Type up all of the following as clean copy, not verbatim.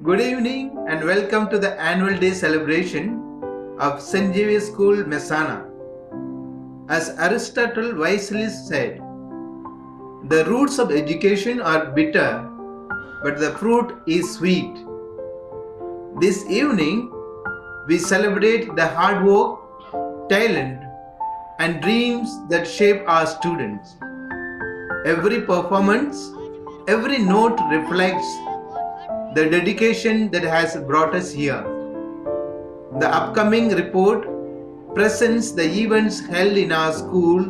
Good evening and welcome to the annual day celebration of St. Xavier School, Messana. As Aristotle wisely said, the roots of education are bitter, but the fruit is sweet. This evening, we celebrate the hard work, talent, and dreams that shape our students. Every performance, every note reflects the dedication that has brought us here. The upcoming report presents the events held in our school,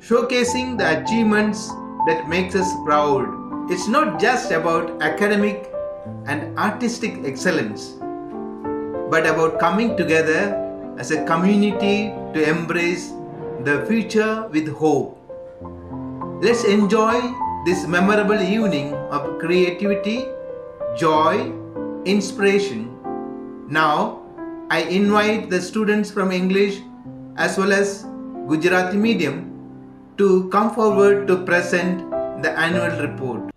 showcasing the achievements that makes us proud. It's not just about academic and artistic excellence, but about coming together as a community to embrace the future with hope. Let's enjoy this memorable evening of creativity, joy, inspiration. Now, I invite the students from English as well as Gujarati medium to come forward to present the annual report.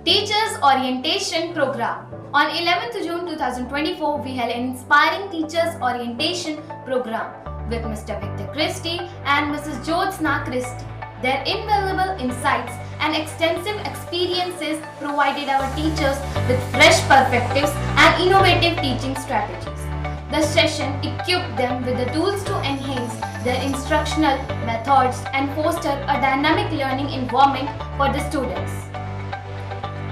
Teachers Orientation Program. On 11th June 2024, we held an inspiring Teachers Orientation Program with Mr. Victor Christie and Mrs. Jyotsna Christie. Their invaluable insights and extensive experiences provided our teachers with fresh perspectives and innovative teaching strategies. The session equipped them with the tools to enhance their instructional methods and foster a dynamic learning environment for the students.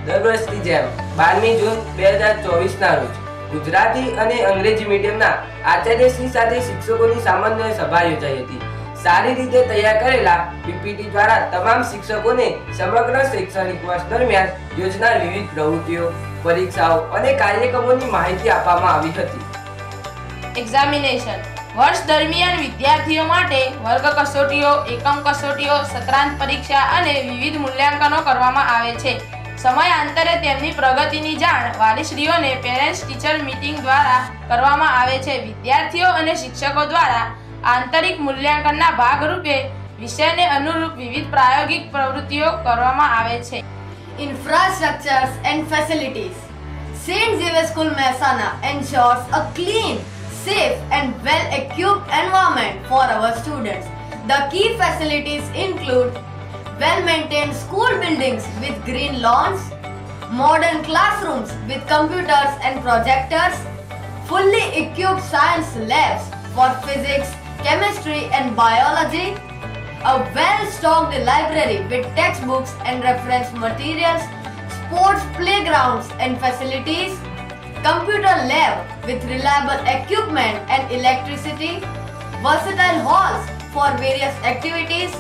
દર વર્ષની જેમ 12મી જૂન 2024ના રોજ ગુજરાતી અને અંગ્રેજી મીડિયમના આચાર્યશ્રી સાથે શિક્ષકોની સામાન્ય સભા યોજાઈ હતી. સારી રીતે તૈયાર કરેલા પીપીટી દ્વારા તમામ શિક્ષકોને સમગ્ર શૈક્ષણિક વર્ષ દરમિયાન યોજનાર વિવિધ પ્રવૃત્તિઓ, પરીક્ષાઓ અને કાર્યક્રમોની માહિતી આપવામાં આવી હતી. એક્ઝામિનેશન વર્ષ દરમિયાન વિદ્યાર્થીઓ માટે વર્ગ કસોટીઓ, એકમ કસોટીઓ, સત્રાંત પરીક્ષા અને વિવિધ મૂલ્યાંકનો કરવામાં આવે છે. સમયાંતરે તેમની પ્રગતિની જાણ વાલીશ્રીઓને પેરેન્ટ્સ ટીચર મીટિંગ દ્વારા કરવામાં આવે છે. વિદ્યાર્થીઓ અને શિક્ષકો દ્વારા આંતરિક મૂલ્યાંકનના ભાગરૂપે વિષયને અનુરૂપ વિવિધ પ્રાયોગિક પ્રવૃત્તિઓ કરવામાં આવે છે. Infrastructures and facilities. St. Xavier School Messana ensures a clean, safe and well-equipped environment for our students. The key facilities include well-maintained school buildings with green lawns, modern classrooms with computers and projectors, fully equipped science labs for physics, chemistry and biology, a well-stocked library with textbooks and reference materials, sports playgrounds and facilities, computer lab with reliable equipment and electricity, versatile halls for various activities,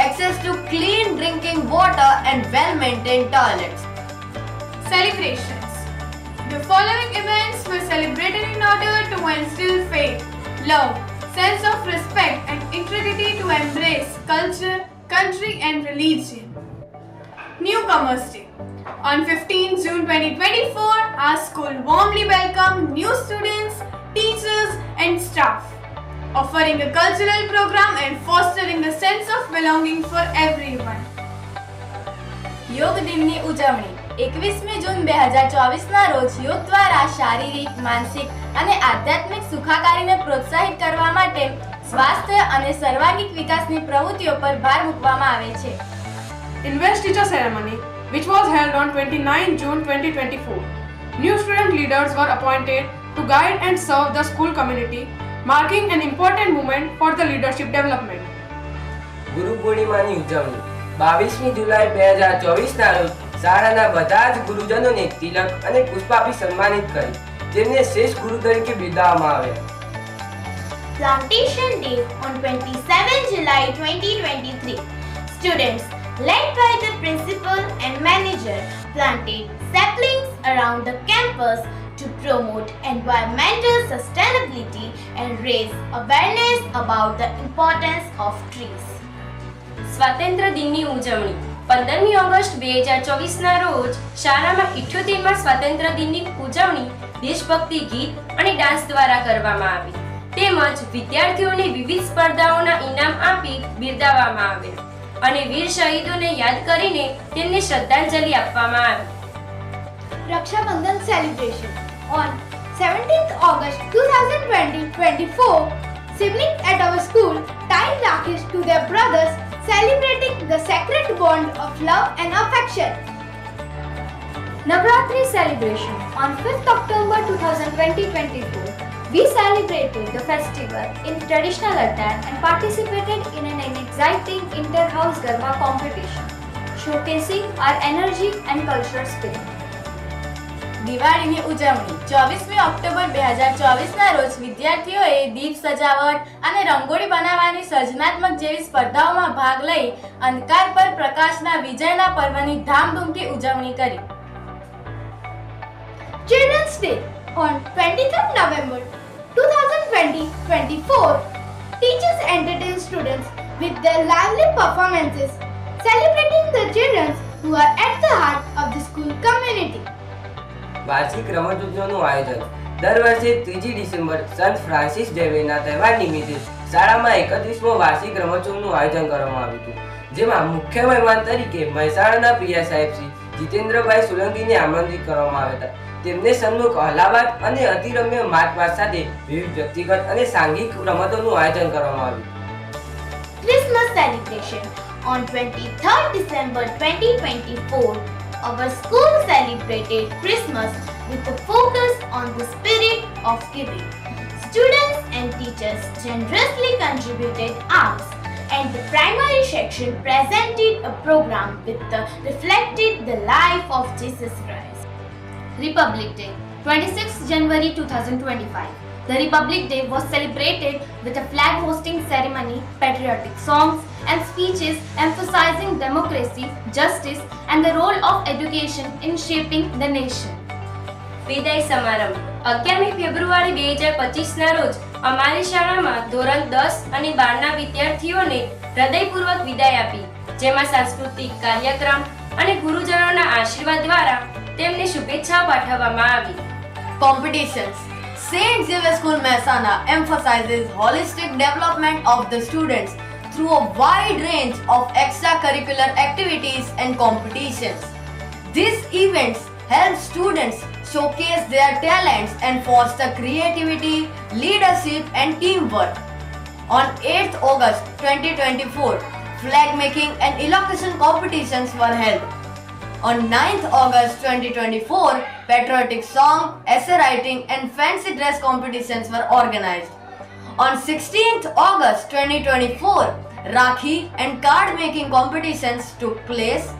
access to clean drinking water and well-maintained toilets. Celebrations. The following events were celebrated in order to instill faith, love, sense of respect and integrity to embrace culture, country and religion. Newcomers Day. On 15 June 2024, our school warmly welcomed new students, teachers and staff, offering a cultural program and fostering a sense of belonging for everyone. યોગ દિનની ઉજવણી 21મી જૂન 2024ના રોજ યોગ દ્વારા શારીરિક, માનસિક અને આધ્યાત્મિક સુખાકારીને પ્રોત્સાહિત કરવા માટે સ્વાસ્થ્ય અને સર્વાંગીક વિકાસની પ્રવૃત્તિઓ પર ભાર મૂકવામાં આવે છે. Investiture ceremony, which was held on 29 June 2024. New student leaders were appointed to guide and serve the school community, marking an important moment for the leadership development. ગુરુ પૂર્ણિમાની ઉજવણી 22મી જુલાઈ 2024ના રોજ શાળાના બધા જ ગુરુજનોને તિલક અને પુષ્પાભી સન્માનિત કરી તેમને શ્રેષ્ઠ ગુરુ તરીકે બિરદાવવામાં આવ્યા. Plantation Day on 27 July 2023. Students, led by the principal and manager, planted saplings around the campus to promote environmental sustainability and raise awareness about the importance of trees. સ્વાતંત્ર્ય દિનની ઉજવણી 15મી ઓગસ્ટ 2024ના રોજ શાળામાં 78મા સ્વાતંત્ર્ય દિનની ઉજવણી દેશભક્તિ ગીત અને ડાન્સ દ્વારા કરવામાં આવી. તેમજ વિદ્યાર્થીઓને વિવિધ સ્પર્ધાઓના ઇનામ આપી બિરદાવવામાં આવ્યા અને વીર શહીદોને યાદ કરીને તેમને શ્રદ્ધાંજલિ આપવામાં આવી. Raksha Bandhan celebration. On 17th August 2024, siblings at our school tied Rakhish to their brothers, celebrating the sacred bond of love and affection. Navratri celebration. On 5th October 2024, we celebrated the festival in traditional attire and participated in an exciting inter-house Garba competition, showcasing our energy and cultural spirit. દિવાળીની ઉજવણી 24મી October 2024ના રોજ વિદ્યાર્થીઓએ દીપ સજાવટ અને રંગોળી બનાવવાની સર્જનાત્મક જેવી સ્પર્ધાઓમાં ભાગ લઈ અંધકાર પર પ્રકાશના વિજયના પર્વની ધામધૂમથી ઉજવણી કરી. Children's Day. On 23rd November 2024, teachers entertain students with their lively performances, celebrating the children who are at the heart of the school community. વાર્ષિક રમતોત્સવનું આયોજન. દર વર્ષે 3 ડિસેમ્બર સંત ફ્રાન્સિસ ઝેવિયરના તહેવાર નિમિત્તે શાળામાં 31મો વાર્ષિક રમતોત્સવનું આયોજન કરવામાં આવ્યું હતું, જેમાં મુખ્ય મહેમાન તરીકે મહેસાણાના પ્રિયા સાહેબ શ્રી જીતેન્દ્રભાઈ સોલંકીને આમંત્રિત કરવામાં આવ્યા હતા. તેમને સન્મુખ અલ્હાબાદ અને અતિરમ્ય માર્ચ પાસ્ટ સાથે વિવિધ વ્યક્તિગત અને સાંઘિક રમતોનું આયોજન કરવામાં આવ્યું. Christmas celebration. On 23rd December 2024, our school celebrated Christmas with a focus on the spirit of giving. Students and teachers generously contributed arts, and the primary section presented a program reflected the life of Jesus Christ. Republic Day. 26th January 2025. The Republic Day was celebrated with a flag hosting ceremony, patriotic songs and speeches emphasizing democracy, justice and the role of education in shaping the nation. વિદાય સમારંભ 11મી ફેબ્રુઆરી 2025ના રોજ અમારી શાળામાં ધોરણ 10 અને 12ના વિદ્યાર્થીઓને હૃદયપૂર્વક વિદાય આપી, જેમાં સાંસ્કૃતિક કાર્યક્રમ અને ગુરુજનોના આશીર્વાદ દ્વારા તેમને શુભેચ્છાઓ પાઠવવામાં આવી. Competitions. St. Xavier School Mehsana emphasizes holistic development of the students through a wide range of extracurricular activities and competitions. These events help students showcase their talents and foster creativity, leadership and teamwork. On 8th August 2024, flag making and elocution competitions were held. On 9th August 2024, patriotic song, essay writing and fancy dress competitions were organized. On 16th August 2024, Rakhi and card making competitions took place.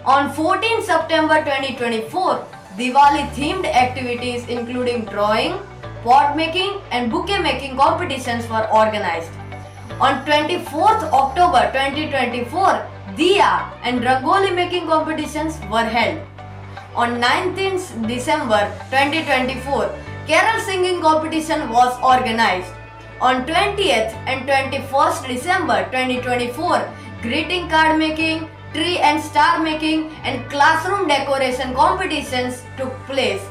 On 14th September 2024, Diwali themed activities including drawing, pot making and bouquet making competitions were organized. On 24th October 2024, Diya and Rangoli making competitions were held. On 19th December 2024, carol singing competition was organized. On 20th and 21st December 2024, greeting card making, tree and star making and classroom decoration competitions took place.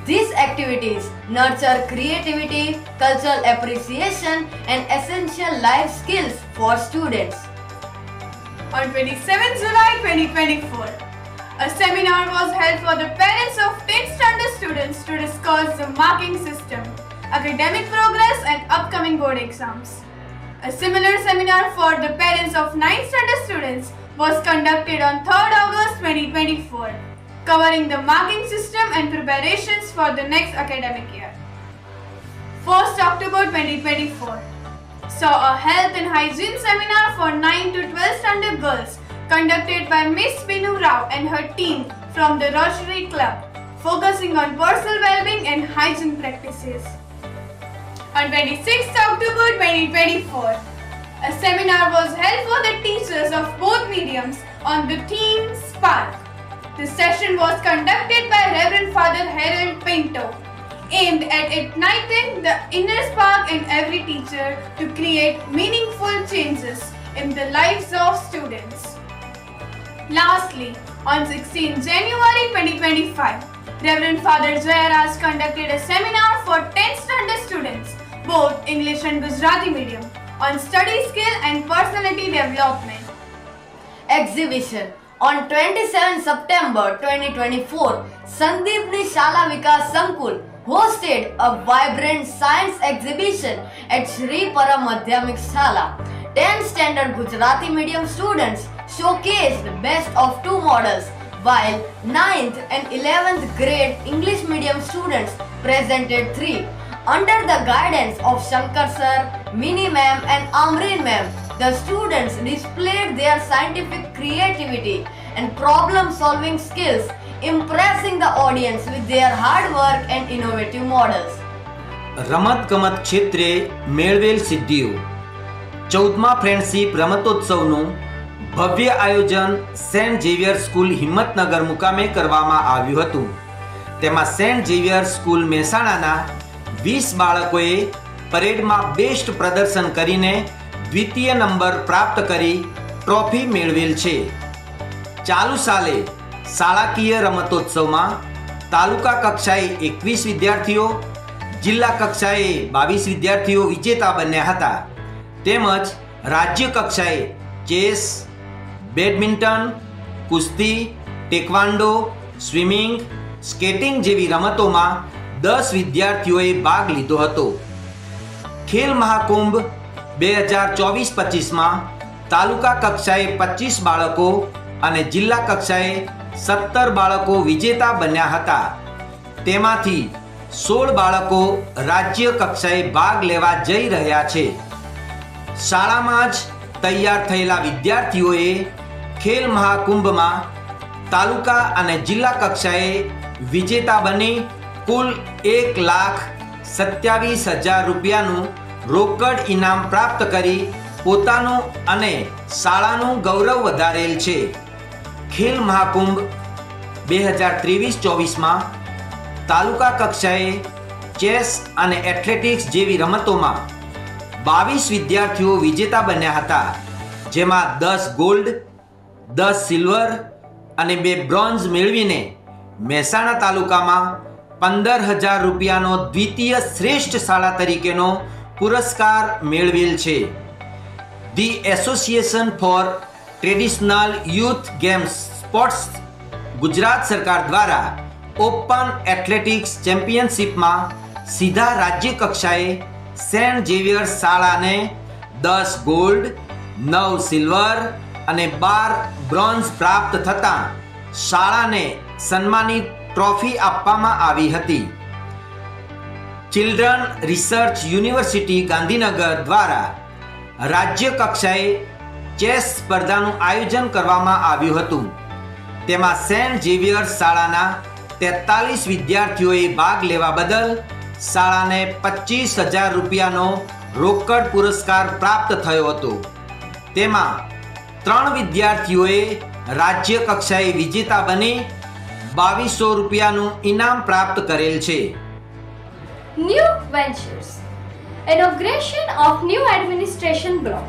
These activities nurture creativity, cultural appreciation and essential life skills for students. On 27th July 2024, a seminar was held for the parents of 10th standard students to discuss the marking system, academic progress and upcoming board exams. A similar seminar for the parents of 9th standard students was conducted on 3rd August 2024, covering the marking system and preparations for the next academic year. 1st October 2024 saw a health and hygiene seminar for 9 to 12 standard girls conducted by Miss Binu Rao and her team from the Rotary Club, focusing on personal well-being and hygiene practices. On 26th October 2024, a seminar was held for the teachers of both mediums on the theme Spark. The session was conducted by Reverend Father Harold Pinto, aimed at igniting the inner spark in every teacher to create meaningful changes in the lives of students. Lastly, on 16 January 2025, Reverend Father Jayaraj conducted a seminar for 10th standard students, both English and Gujarati medium, on study skill and personality development. Exhibition. On 27 September 2024, Sandeepni Shala Vikas Sankul hosted a vibrant science exhibition at Shri Param Madhyamik Shala. 10th standard Gujarati medium students showcased best of two models, while 9th and 11th grade English medium students presented 3. Under the guidance of Shankar sir, Mini ma'am and Amreen ma'am, the students displayed their scientific creativity and problem-solving skills, impressing the audience with their hard work and innovative models. રમતગમત ક્ષેત્રે મેળવેલ સિદ્ધિઓ 14મા friendship રમતોત્સવનું ભવ્ય આયોજન Saint Xavier school Himmatnagar મુકામે કરવામાં આવ્યું હતું. તેમાં સેન્ટ ઝેવિયર સ્કૂલ મહેસાણાના 20 બાળકોએ પરેડમાં બેસ્ટ પ્રદર્શન કરીને દ્વિતીય નંબર પ્રાપ્ત કરી ટ્રોફી મેળવેલ છે. ચાલુ સાલે શાળાકીય રમતોત્સવમાં તાલુકા કક્ષાએ 21 વિદ્યાર્થીઓ, જિલ્લા કક્ષાએ 22 વિદ્યાર્થીઓ વિજેતા બન્યા હતા. તેમજ રાજ્ય કક્ષાએ ચેસ, બેડમિન્ટન, કુસ્તી, ટેકવાન્ડો, સ્વિમિંગ, સ્કેટિંગ જેવી રમતોમાં 10 વિદ્યાર્થીઓએ ભાગ લીધો હતો. ખેલ મહાકુંભ 2024-25માં તાલુકા કક્ષાએ 25 બાળકો અને જિલ્લા કક્ષાએ 17 બાળકો વિજેતા બન્યા હતા. તેમાંથી 16 બાળકો રાજ્ય કક્ષાએ ભાગ લેવા જઈ રહ્યા છે. શાળામાં જ તૈયાર થયેલા વિદ્યાર્થીઓએ ખેલ મહાકુંભમાં તાલુકા અને જિલ્લા કક્ષાએ વિજેતા બની કુલ 1,27,000 રૂપિયાનું રોકડ ઇનામ પ્રાપ્ત કરી પોતાનું અને શાળાનું ગૌરવ વધારેલ છે. ખેલ મહાકુંભ 2023-24માં તાલુકા કક્ષાએ ચેસ અને એથ્લેટિક્સ જેવી રમતોમાં 22 વિદ્યાર્થીઓ વિજેતા બન્યા હતા, જેમાં 10 ગોલ્ડ, 10 સિલ્વર અને 2 બ્રોન્ઝ મેળવીને મહેસાણા તાલુકામાં 15,000 રૂપિયાનો દ્વિતીય શ્રેષ્ઠ શાળા તરીકેનો પુરસ્કાર મેળવેલ છે. The association four traditional youth games sports Gujarat સરકાર દ્વારા ઓપન એથ્લેટિક્સ ચેમ્પિયનશિપમાં સીધા રાજ્ય કક્ષાએ સેન્ટ ઝેવિયર શાળાને 10 ગોલ્ડ, 9 સિલ્વર અને 12 બ્રોન્ઝ પ્રાપ્ત થતાં શાળાને સન્માનિત ટ્રોફી આપવામાં આવી હતી. ચિલ્ડ્રન રિસર્ચ યુનિવર્સિટી ગાંધીનગર દ્વારા રાજ્ય કક્ષાએ ચેસ સ્પર્ધાનું આયોજન કરવામાં આવ્યું હતું. તેમાં સેન્ટ ઝેવિયર શાળાના 43 વિદ્યાર્થીઓએ ભાગ લેવા બદલ શાળાને 25,000 રૂપિયાનો રોકડ પુરસ્કાર પ્રાપ્ત થયો હતો. તેમાં 3 વિદ્યાર્થીઓએ રાજ્ય કક્ષાએ વિજેતા બની 2,200 રૂપિયાનું ઇનામ પ્રાપ્ત કરેલ છે. New ventures. Inauguration of new administration block.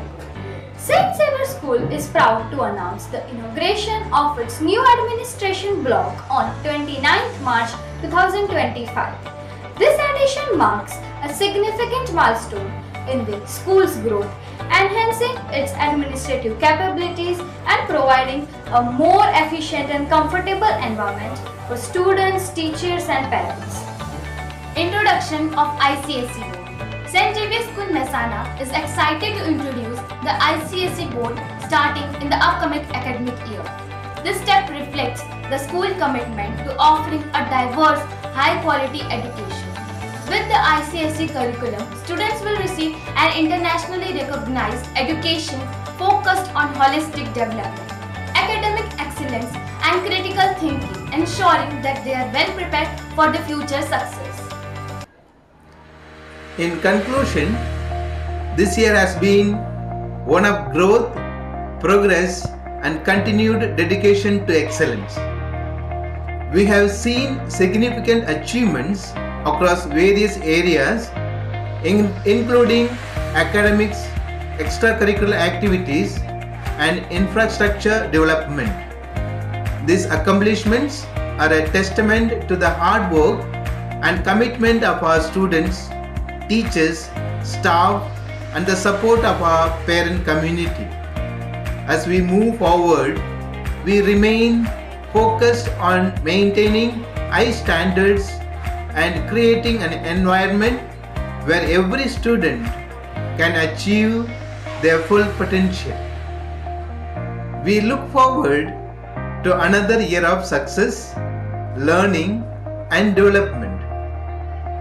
St. Xavier School is proud to announce the inauguration of its new administration block on 29th March 2025. This addition marks a significant milestone in the school's growth, enhancing its administrative capabilities and providing a more efficient and comfortable environment for students, teachers and parents. Introduction of ICSE Board. St. Xavier School Mehsana is excited to introduce the ICSE Board starting in the upcoming academic year. This step reflects the school commitment to offering a diverse, high-quality education. With the ICSE curriculum, students will receive an internationally recognized education focused on holistic development, academic excellence and critical thinking, ensuring that they are well prepared for the future success. In conclusion, this year has been one of growth, progress, and continued dedication to excellence. We have seen significant achievements across various areas, including academics, extracurricular activities, and infrastructure development. These accomplishments are a testament to the hard work and commitment of our students, teachers, staff, and the support of our parent community. As we move forward, we remain focused on maintaining high standards and creating an environment where every student can achieve their full potential. We look forward to another year of success, learning and development.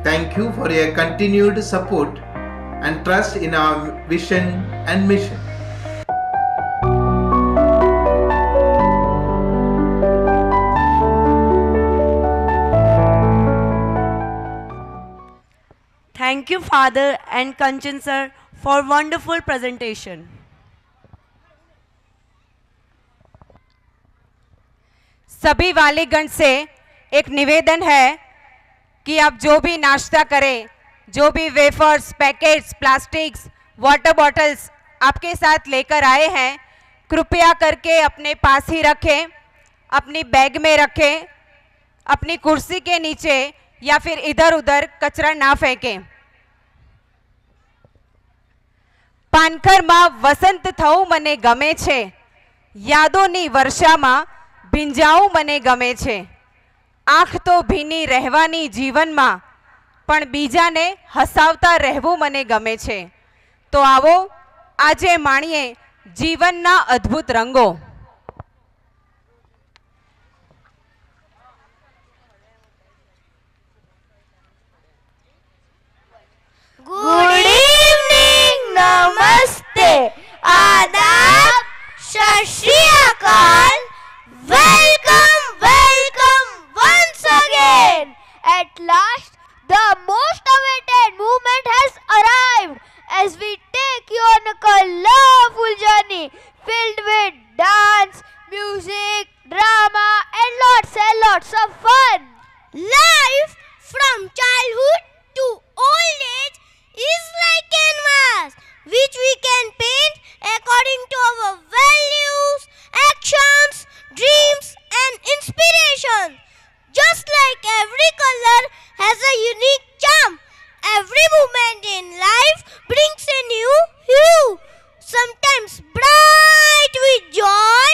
Thank you for your continued support and trust in our vision and mission. Thank you, Father and Kanchan sir, for wonderful presentation. सभी वालीगण से एक निवेदन है कि आप जो भी नाश्ता करें, जो भी wafers, packets, plastics, water bottles आपके साथ लेकर आए हैं, कृपया करके अपने पास ही रखें, अपनी बैग में रखें, अपनी कुर्सी के नीचे या फिर इधर उधर कचरा ना फेंकें. પાનખરમાં વસંત થવું મને ગમે છે, યાદોની વર્ષામાં ભીંજાવું મને ગમે છે. આંખ તો ભીની રહેવાની જીવનમાં, પણ બીજાને હસાવતા રહેવું મને ગમે છે. તો આવો આજે માણીએ જીવનના અદ્ભુત રંગો. गुड इवनिंग, नमस्ते, आदाब, सत श्री अकाल. Welcome, welcome once again. At last, the most awaited moment has arrived as we take you on a colorful journey filled with dance, music, drama, and lots of fun. Life from childhood to old age is like canvas which we can paint according to our values, actions, dreams and inspiration. Just like every color has a unique charm, every moment in life brings a new hue. Sometimes bright with joy,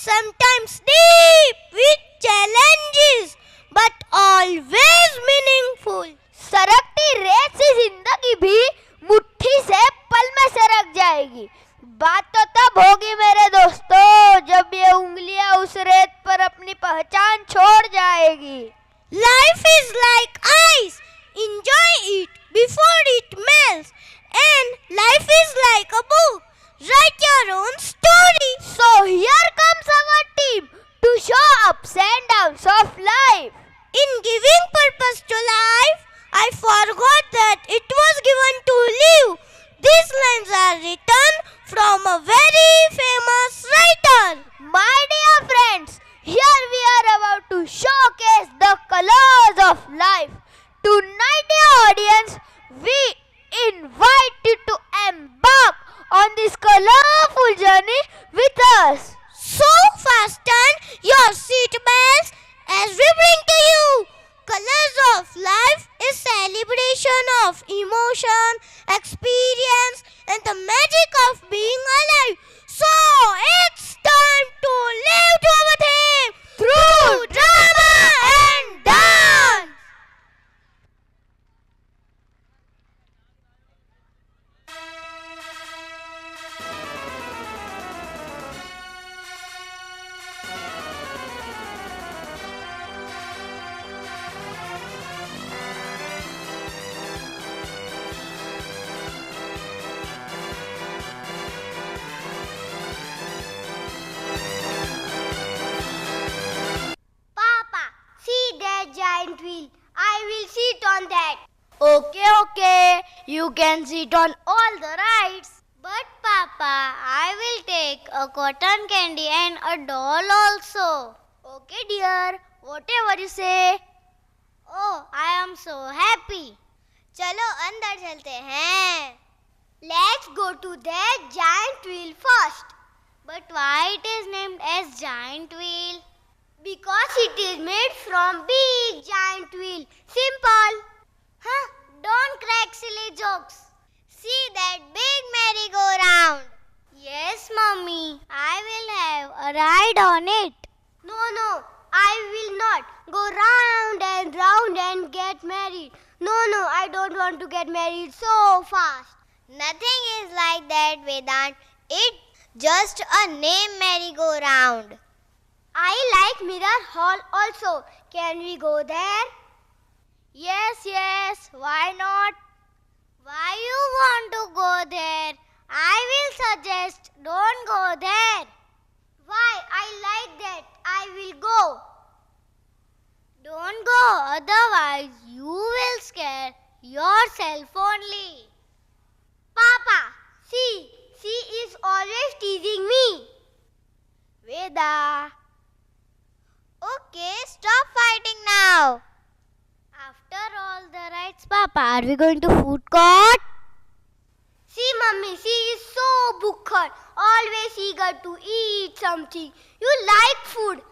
sometimes deep with challenges, but always meaningful. सरकती रेत सी जिंदगी भी मुट्ठी से पल में सरक जाएगी. बात तो तब होगी मेरे दोस्तों जब ये उंगलियां उस रेत पर अपनी पहचान छोड़ जाएगी. Life is like ice, enjoy it before it melts, and life is like a book, write your own story. So here comes our team to show ups and downs of life. In giving purpose to life, I forgot that it was given to live. These lines are written from a very famous writer. My dear friends, here we are about to showcase the colors of life. Tonight, dear audience, we invite you to embark on this colorful journey with us. So fasten your seat belts as we bring to you Colors of Life, a celebration of emotion, experience and the magic of being alive. So it's time to live to our theme through drama and dance. Giant wheel. I will sit on that. Okay. You can sit on all the rides. But Papa, I will take a cotton candy and a doll also. Okay dear, whatever you say. Oh, I am so happy. चलो अंदर चलते हैं. Let's go to that giant wheel first. But why it is named as giant wheel? Because it is made from big giant wheel. Simple. Huh? Don't crack silly jokes. See that big merry-go-round. Yes, Mummy. I will have a ride on it. No, I will not go round and round and get married. No, I don't want to get married so fast. Nothing is like that, Vedant. It's just a name merry-go-round. I like Mirror Hall also. Can we go there? Yes. Why not? Why you want to go there? I will suggest don't go there. Why? I like that. I will go. Don't go, otherwise you will scare yourself only. Papa, see, she is always teasing me. Veda. Okay, stop fighting now. After all the rights, Papa, are we going to food court? See, Mummy, she is so booked, always eager to eat something. You like food,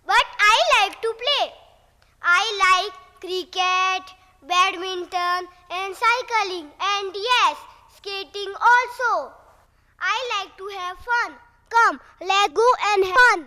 but I like to play. I like cricket, badminton and cycling and yes, skating also. I like to have fun. Come, let's go and have fun.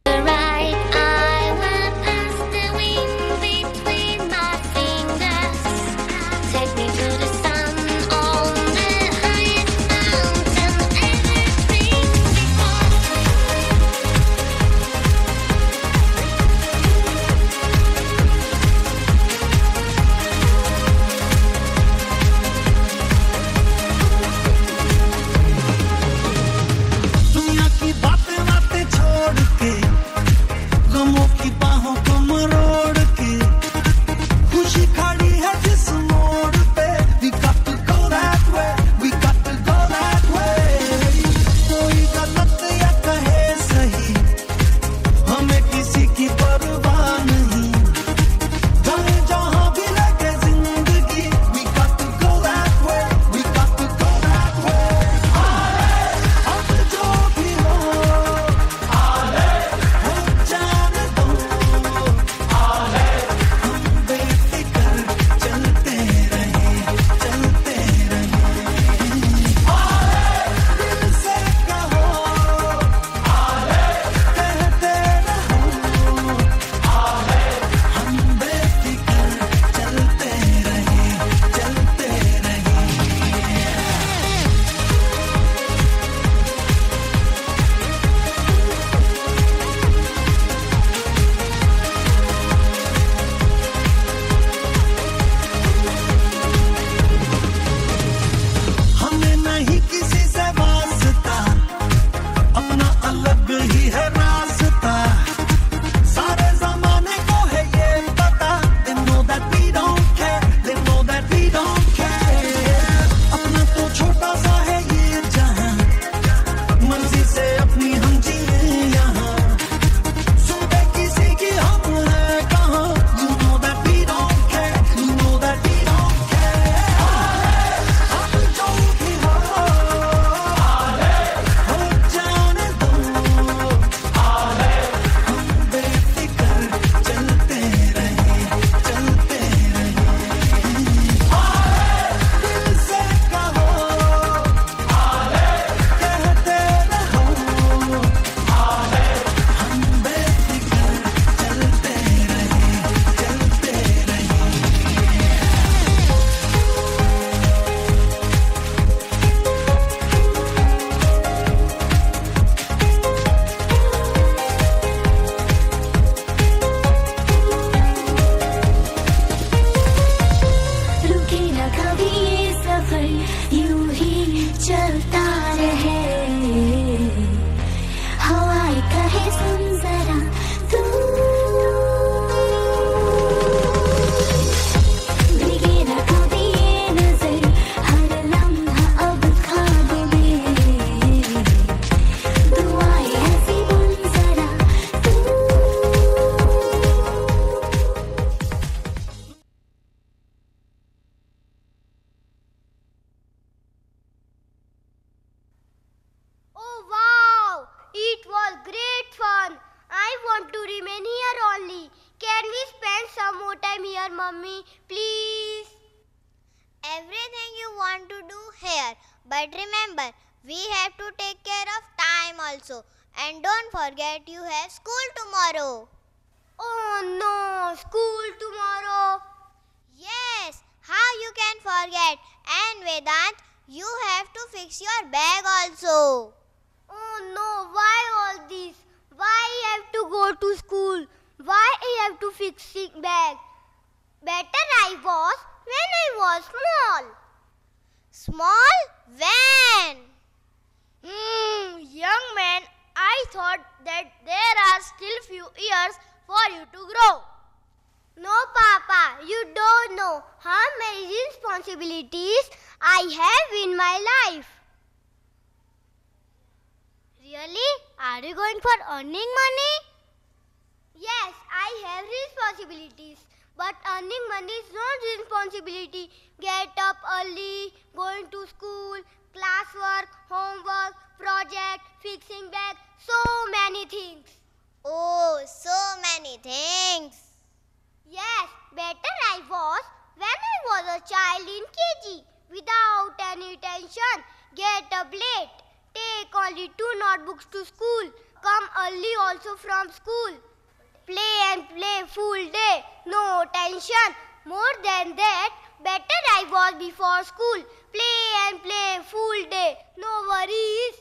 Right, I will pass the wind between my Can we spend some more time here, Mummy? Please. Everything you want to do here. But remember, we have to take care of time also. And don't forget you have school tomorrow. Oh no, school tomorrow. Yes, how you can forget? And Vedant, you have to fix your bag also. Oh no, why all this? Why I have to go to school? Why I have to fix bag? Better I was when I was small. Small? When? Young man, I thought that there are still few years for you to grow. No, Papa, you don't know how many responsibilities I have in my life. Really? Are you going for earning money? Yes, I have responsibilities. But earning money is not responsibility. Get up early, going to school, classwork, homework, project, fixing bag, so many things. Oh, so many things. Yes, better I was when I was a child in KG, without any tension. Get up late, take only 2 notebooks to school, come early also from school. Play and play full day, no tension. More than that, better I was before school. Play and play full day, no worries.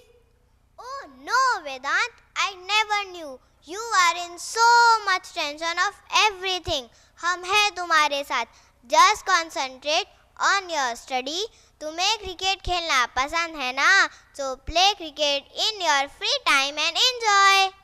Oh no, Vedant, I never knew. You are in so much tension of everything. हम हैं तुम्हारे साथ. Just concentrate on your study. तुम्हें cricket खेलना पसंद है ना? So play cricket in your free time and enjoy.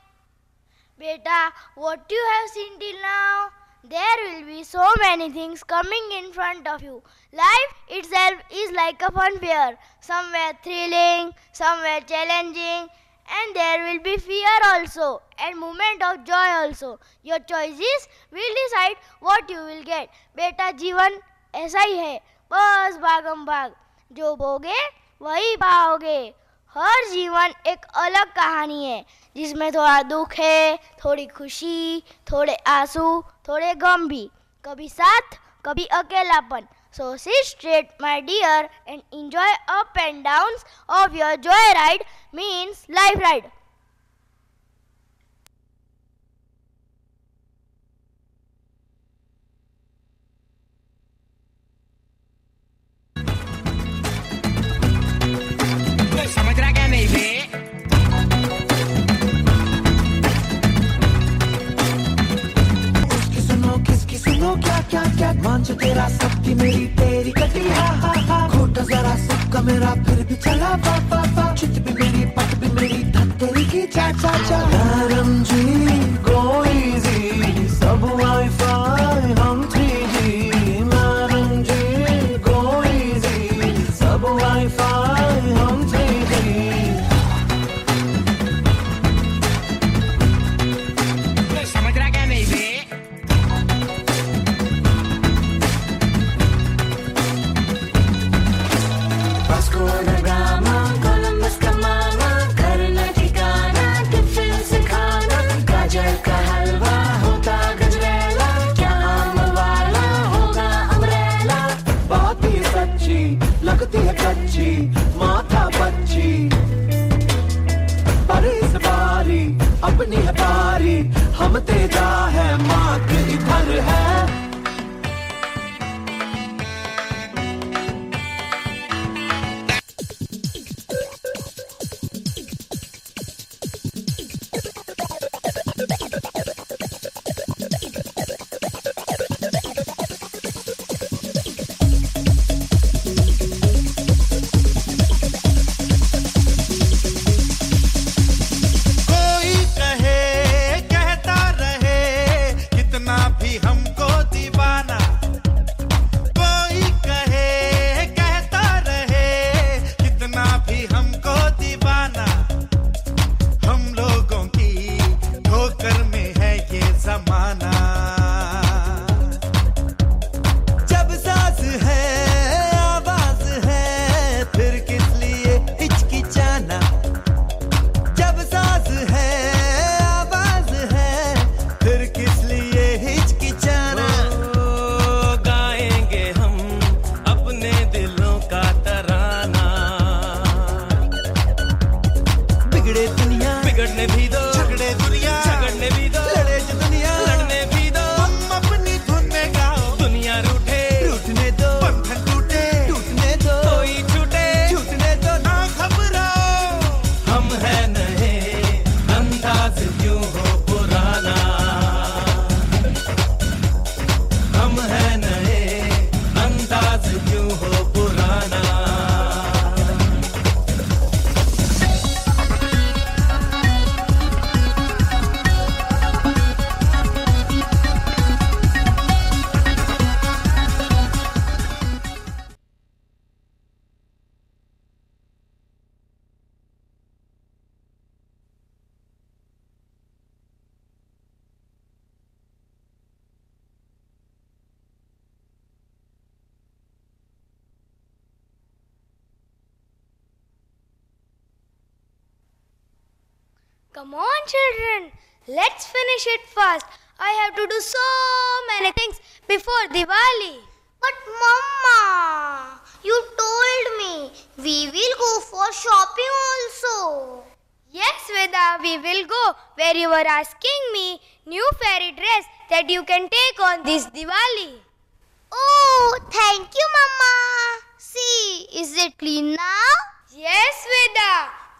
Beta, what you have seen till now? There will be so many things coming in front of you. Life itself is like a fun fair. Somewhere thrilling, somewhere challenging, and there will be fear also, and moment of joy also. Your choices will decide what you will get. Beta, जीवन ऐसा ही है, बस भागम भाग. जो बोगे वही पाओगे. हर जीवन एक अलग कहानी है, जिसमें थोड़ा दुख है, थोड़ी खुशी, थोड़े आंसू, थोड़े गम भी, कभी साथ, कभी अकेलापन. So sit straight, my dear, and enjoy up and downs of your joyride, means life ride. समझ रहा क्या नहीं बे? उसकी सुनो किसकी सुनो क्या क्या क्या मांझ तेरा सबकी मेरी तेरी कटी हा हा हा खोटा जरा सबका मेरा फिर भी चला पा पा पा चित भी मेरी पट भी मेरी धन तेरी की चा चा चा मैडम जी गो इजी सब वाईफाई हम 3G मैडम जी गो इजी सब वाईफाई हम 3G समझ रहा क्या नहीं बे? Vasco da Gama, Columbus का मामा, करना ठिकाना, टिफिन से खाना, गाजर का हलवा होता गजरेला, क्या आम वाला होगा अमरेला. बात ही सच्ची लगती है कच्ची, माथा बच्ची पर इस बारी अपनी है बारी, हम तेजा है मार्ग इधर है. दे दिलों का तराना। बिगड़े दुनिया बिगड़ने भी दो, झगड़े दुनिया झगड़ने भी दो, लड़े जो दुनिया लड़ने भी दो। तुम अपनी धुन में गाओ, दुनिया रूठे रूठने दो, बंधन टूटे टूटने दो, कोई छूटे छूटने दो। ना घबराओ, हम है नए, अंदाज क्यों हो पुराना। हम है नए, अंदाज क्यों हो पुराना। Come on, children, let's finish it fast. I have to do so many things before Diwali. But Mama, you told me we will go for shopping also. Yes, Veda, we will go where you were asking me new fairy dress that you can take on this Diwali. Oh, thank you, Mama. See, is it clean now? Yes, Veda.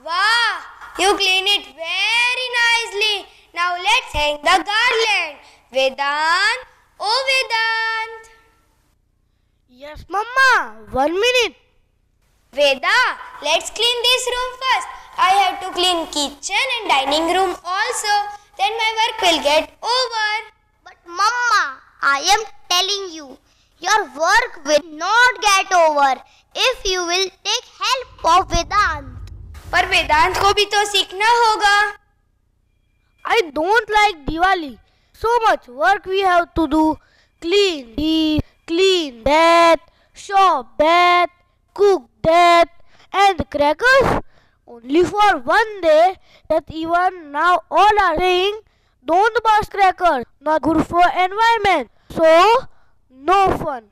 Wow, you clean it very nicely. Now let's hang the garland. Vedant, oh Vedant. Yes, Mama. 1 minute. Veda, let's clean this room first. I have to clean kitchen and dining room also. Then my work will get over. But Mama, I am telling you, your work will not get over if you will take help of Vedant. पर वेदांत को भी तो सीखना होगा. I don't like Diwali. So much work we have to do. Clean this, clean that, shop that, cook that, and crackers. Only for one day that even now all are saying don't burst crackers, not good for environment. So no fun.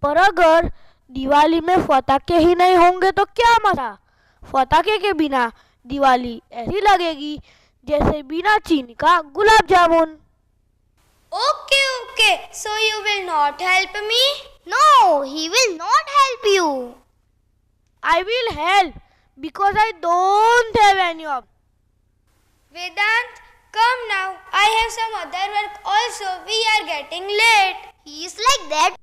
पर अगर दिवाली में पटाखे ही नहीं होंगे तो क्या मजा. पटाखे के बिना दिवाली ऐसी लगेगी जैसे बिना चीनी का gulab jamun. Okay, okay. So you will not help me? No, he will not help you. I will help because I don't have any of. Vedant, come now. I have some other work also. We are getting late. He is like that.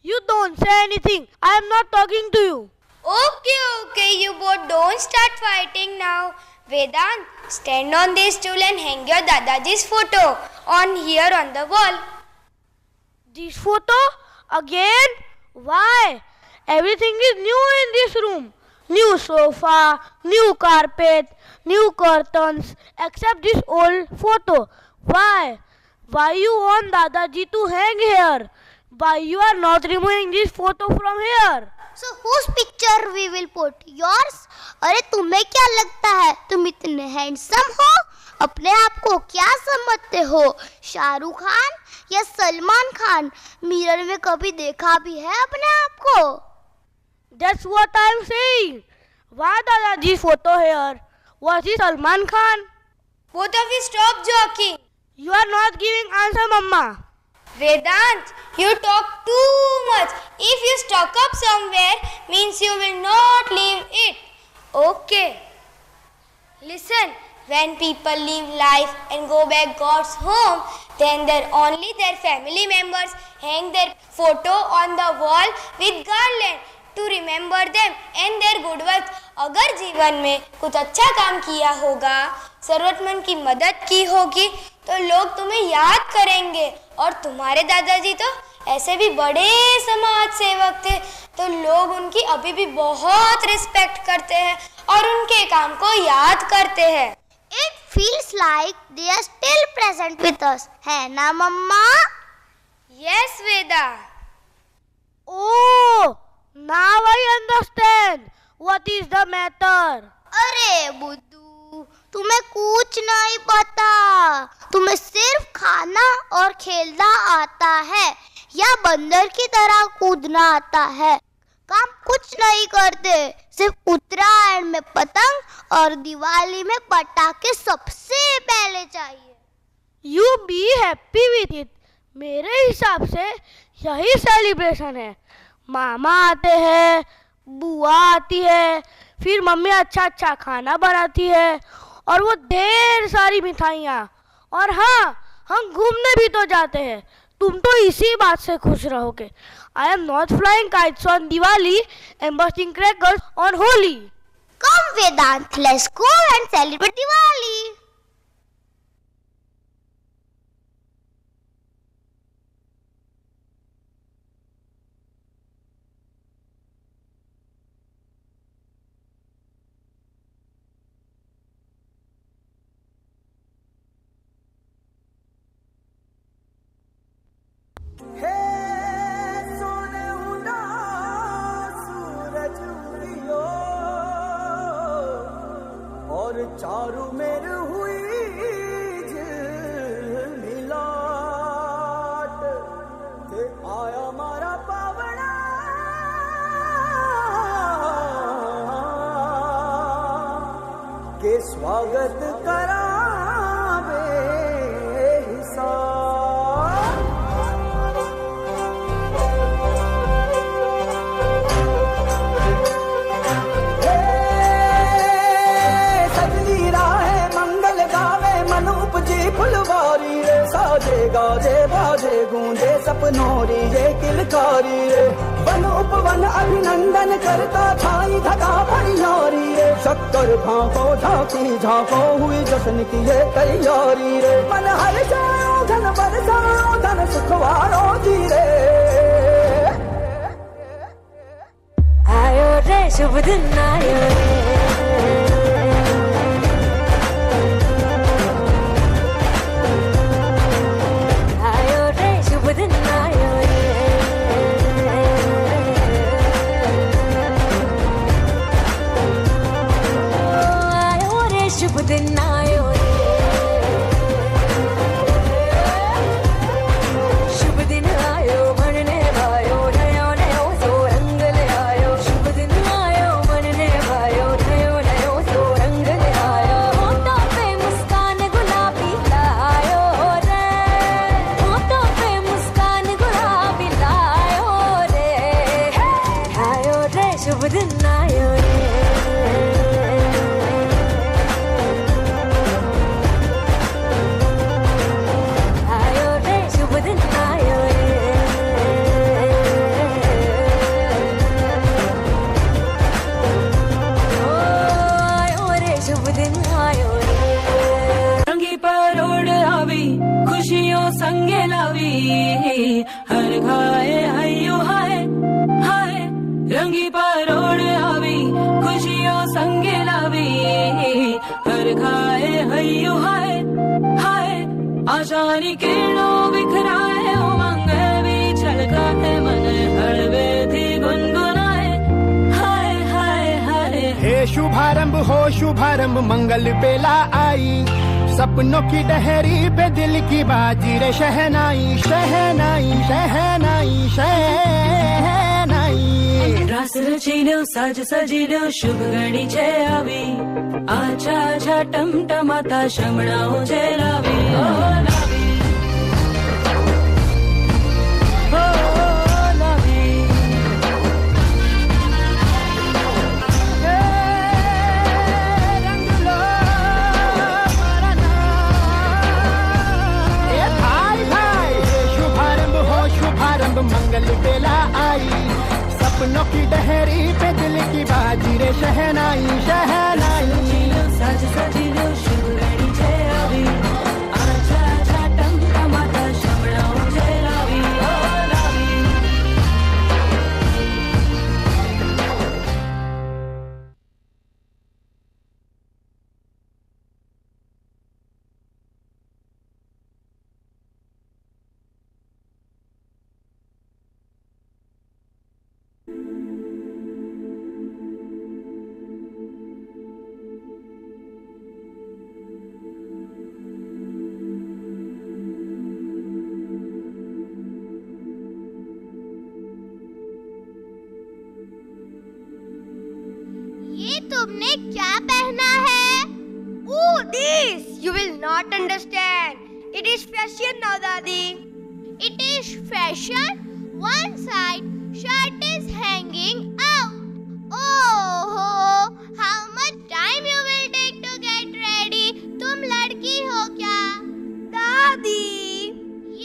You don't say anything. I am not talking to you. Okay, okay, you both don't start fighting now. Vedant, stand on this stool and hang your Dadaji's photo on here on the wall. This photo? Again? Why? Everything is new in this room. New sofa, new carpet, new curtains, except this old photo. Why? Why you want Dadaji to hang here? Why you are not removing this photo from here? So whose picture we will put? Yours? अरे तुम्हें क्या लगता है तुम इतने handsome हो? अपने आप को क्या समझते हो? शाहरुख खान या सलमान खान? मिरर में कभी देखा भी है अपने आप को? That's what I'm saying. Why Dadaji photo here? Was he Salman Khan? Both of you stop joking. You are not giving answer, Mama. Vedant, you talk too much. If you stuck up somewhere, means you will not leave it. Okay. Listen, when people leave life and go back God's home, then only their family members hang their photo on the wall with garland to remember them and their good works. अगर जीवन में कुछ अच्छा काम किया होगा, जरूरतमंद की मदद की होगी, तो लोग तुम्हें याद करेंगे. और तुम्हारे दादाजी तो ऐसे भी बड़े समाज सेवक थे, तो लोग उनकी अभी भी बहुत रिस्पेक्ट करते हैं और उनके काम को याद करते हैं. It feels like they are still present with us, है ना मम्मा? Yes, Veda. Oh, now I understand. What is the matter? अरे बुद्धू, तुम्हें कुछ नहीं पता. तुम्हें सिर्फ खाना और खेलना आता है या बंदर की तरह कूदना आता है. काम कुछ नहीं करते, सिर्फ उत्तरायण में पतंग और दिवाली में पटाखे सबसे पहले चाहिए। You be happy with it. मेरे हिसाब से यही सेलिब्रेशन है। मामा आते हैं, बुआ आती है, फिर मम्मी अच्छा अच्छा खाना बनाती है और वो ढेर सारी मिठाइयाँ। और हाँ, हम घूमने भी तो जाते हैं। तुम तो इसी बात से खुश रहोगे। I am not flying kites on Diwali and busting crackers on Holi. Come Vedant, let's go and celebrate Diwali. चारू मेर हुई मिलाट ते आया मारा पावना के स्वागत करावे फुलवारी रे, साजे गाजे बाजे गूंजे सपनोरी ये किलकारी रे। वन उपवन अभिनंदन करता छाई धका परियारी रे। शक्कर भांको झांकी झांको हुई जश्न की ये तैयारी रे। मन हर जाओ धन बरसाओ धन सुखवारो जी रे। आयो रे शुभ दिन आयो रे। हर घाए हयो हाय हाय रंगी परोड़ आवी खुशियों संगे लावी। हर घाए हयो हाय हाय आशानी किरणों बिखराए उमंग भी छलका है मन हड़वे थी गुनगुनाए हाय हाय हाय। हे शुभारंभ हो शुभारंभ मंगल बेला आई। सपनों की डहरी पे दिल की बाजी रे शहनाई शहनाई शहनाई शहनाई। रास रचीलो साज सजीलो शुभ घड़ी छे आवी। आछा आछा टमटमाता शमणाओ छे लावी। ओ लावी ओ लावी। मंगल बेला आई। सपनों की डहरी पे दिल की बाजी रे शहनाई शहनाई। साज सजीलो शुभ घड़ी छे आवी। आछा आछा टमटमाता शमणाओ छे लावी। ओ लावी तुमने क्या पहना है? Oh, this you will not understand. It is fashion now, Dadi. It is fashion. One side shirt is hanging out. Oh, how much time you will take to get ready? तुम लड़की हो क्या? Dadi.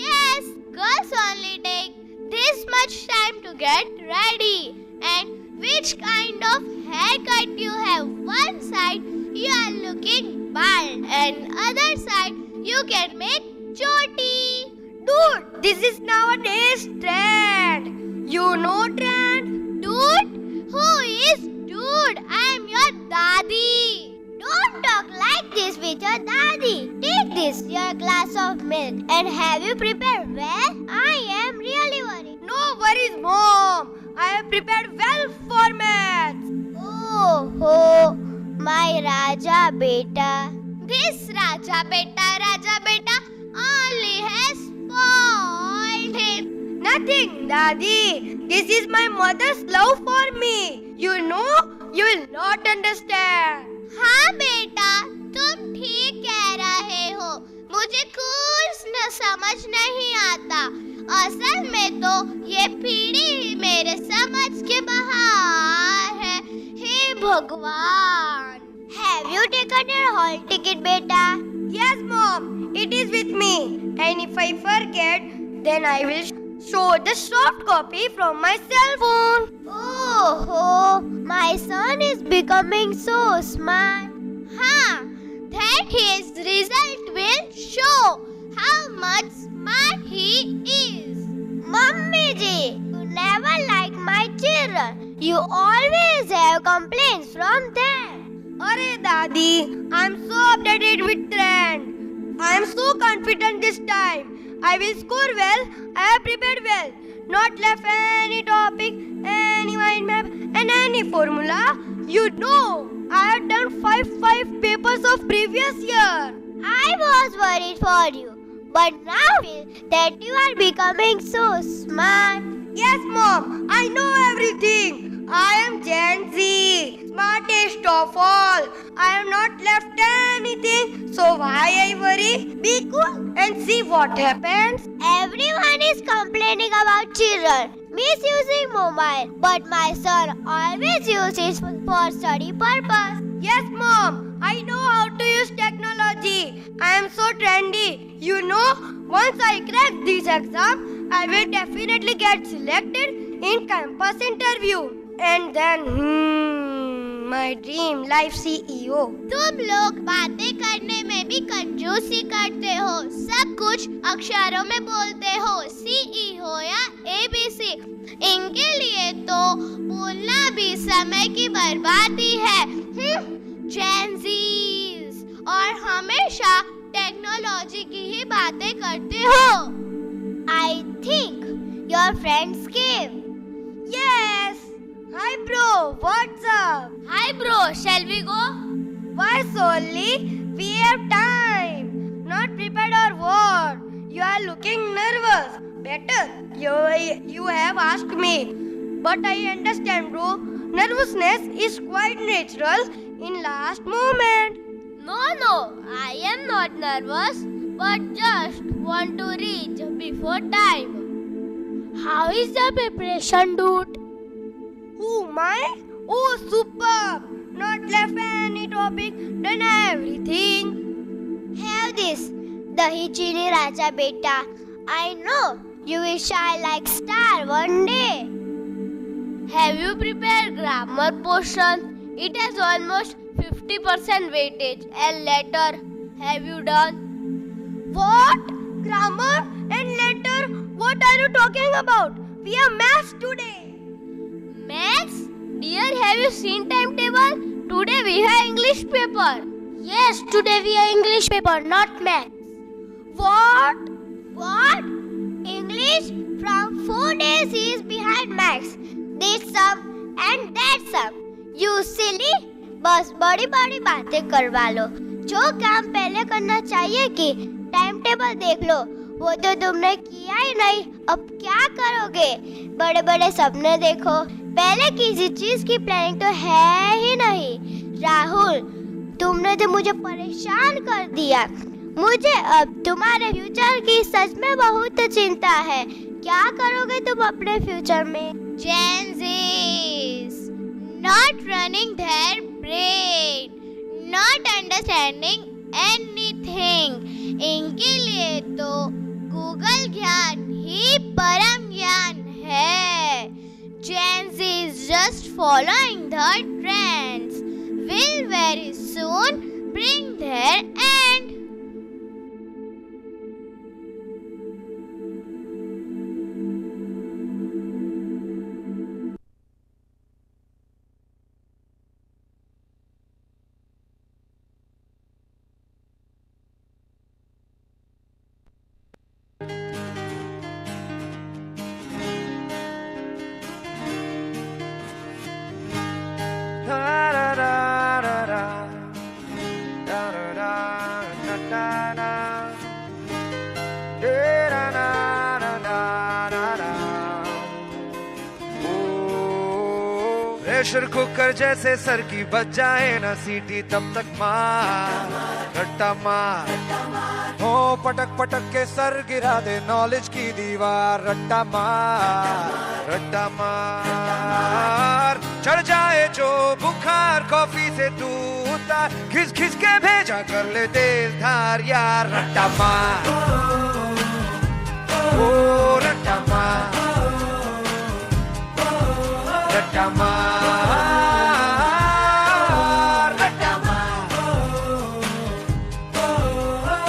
Yes, girls only take this much time to get ready. And which kind of haircut you have? One side you are looking bald and other side you can make choti. Dude, this is nowadays trend. You know trend? Dude? Who is dude? I am your daddy. Don't talk like this with your daddy. Take this, your glass of milk, and have you prepared well? I am really worried. No worries, Mom. I have prepared well for maths. Oh, my Raja beta. This Raja beta only has spoiled him. Nothing, Daddy. This is my mother's love for me. You know, you will not understand. हाँ बेटा, तुम ठीक कह रहे हो. मुझे कुछ न समझ नहीं आता. असल में तो ये पीढ़ी मेरे समझ के बाहर है. हे भगवान. Have you taken your hall ticket, beta? Yes, Mom. It is with me. And if I forget, then I will show the soft copy from my cell phone. Oh, my son is becoming so smart. हाँ, that his result will show how much smart he is. Mummy ji, you never like my children. You always have complaints from them. Arey Daddy, I'm so updated with trend. I'm so confident this time. I will score well. I have prepared well. Not left any topic, any mind map, and any formula. You know, I have done five papers of previous year. I was worried for you, but now I feel that you are becoming so smart. Yes, Mom, I know everything. I am Gen Z, smartest of all. I have not left anything, so why I worry? Be cool and see what happens. Everyone is complaining about children misusing mobile, but my son always uses for study purpose. Yes, Mom, I know how to use technology. I am so trendy. You know, once I crack this exam, I will definitely get selected in campus interview. And then, my dream life CEO. तुम लोग बातें करने में भी कंजूसी करते हो. सब कुछ अक्षरों में बोलते हो. CEO या ABC. इनके लिए तो बोलना भी समय की बर्बादी है. Gen Zs. और हमेशा टेक्नोलॉजी की ही बातें करते हो. I think your friends came. Yes. Hi bro, what's up? Hi bro, shall we go? Why solely? We have time. Not prepared or what? You are looking nervous. Better. You have asked me. But I understand bro. Nervousness is quite natural in last moment. No, I am not nervous. But just want to reach before time. How is the preparation, dude? Oh my! Oh, superb! Not left any topic, done everything. Have this, Dahi Chini Raja beta. I know you will shine like star one day. Have you prepared grammar portion? It has almost 50% weightage. And letter, have you done? What? Grammar and letter? What are you talking about? We have maths today. Maths? Dear, have you seen timetable? Today we have English paper. Yes, today we have English paper, not maths. What? What? English from 4 days is behind maths. This sum and that sum. You silly? बस बड़ी बड़ी बातें करवा लो. जो काम पहले करना चाहिए कि टाइम टेबल देख लो, वो तो तुमने किया ही नहीं. अब क्या करोगे? बड़े बड़े सपने देखो. पहले किसी चीज की प्लानिंग तो है ही नहीं. राहुल, तुमने तो मुझे परेशान कर दिया। मुझे अब तुम्हारे फ्यूचर की सच में बहुत चिंता है। क्या करोगे तुम अपने फ्यूचर में? Gen Zs not running their brain, not understanding anything. इनके लिए तो गूगल ज्ञान ही परम ज्ञान है। Gen Z is just following the trends. Will very soon bring their end. Pressure cooker जैसे सर की बच जाए ना सीटी, तब तक मार रट्टा मार। हो पटक पटक के सर गिरा दे नॉलेज की दीवार, रट्टा मार रट्टा मार। चढ़ जाए जो बुखार कॉफी से तू उतार, घिस घिस के भेजा कर ले तेज धार यार, रट्टा मार ओ रट्टा मार रट्टा मार रट्टा मार।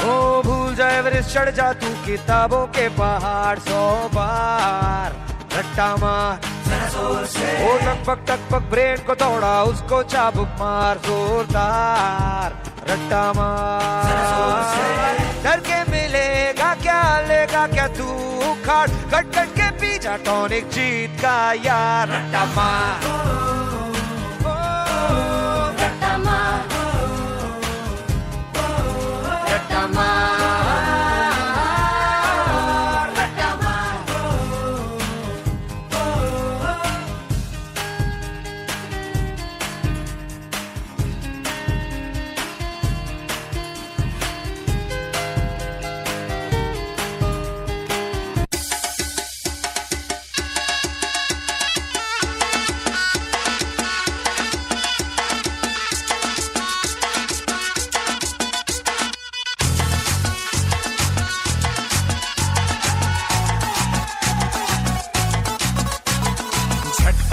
ओ भूल जा एवरेस्ट, चढ़ जा तू किताबों के पहाड़ 100 बार, रट्टा मार ओ टक पक ब्रेन को तोड़ा उसको चाबुक मार जोरदार, रट्टा मार। डर के मिलेगा क्या लेगा क्या तू उखाड़, कट कट के पीछा टॉनिक जीत का यार, रट्टा मार रट्टा मार रट्टा मार रट्टा मार।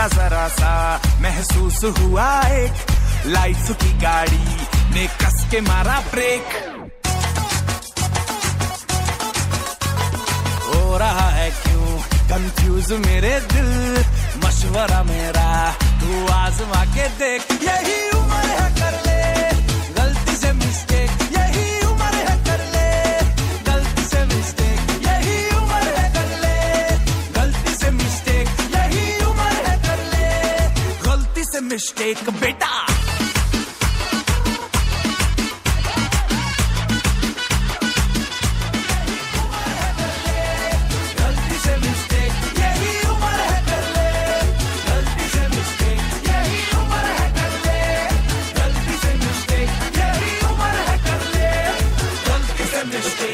जरा सा महसूस हुआ एक, लाइफ की गाड़ी ने कस के मारा ब्रेक। हो रहा है क्यों कंफ्यूज मेरे दिल, मशवरा मेरा तू आजमा के देख। यही उम्र है कर ले गलती से मिस्टेक, यही उम्र है कर ले गलती से मिस्टेक, यही उम्र है कर ले गलती से मिस्टेक, यही उम्र है कर ले गलती से मिस्टेक बेटा।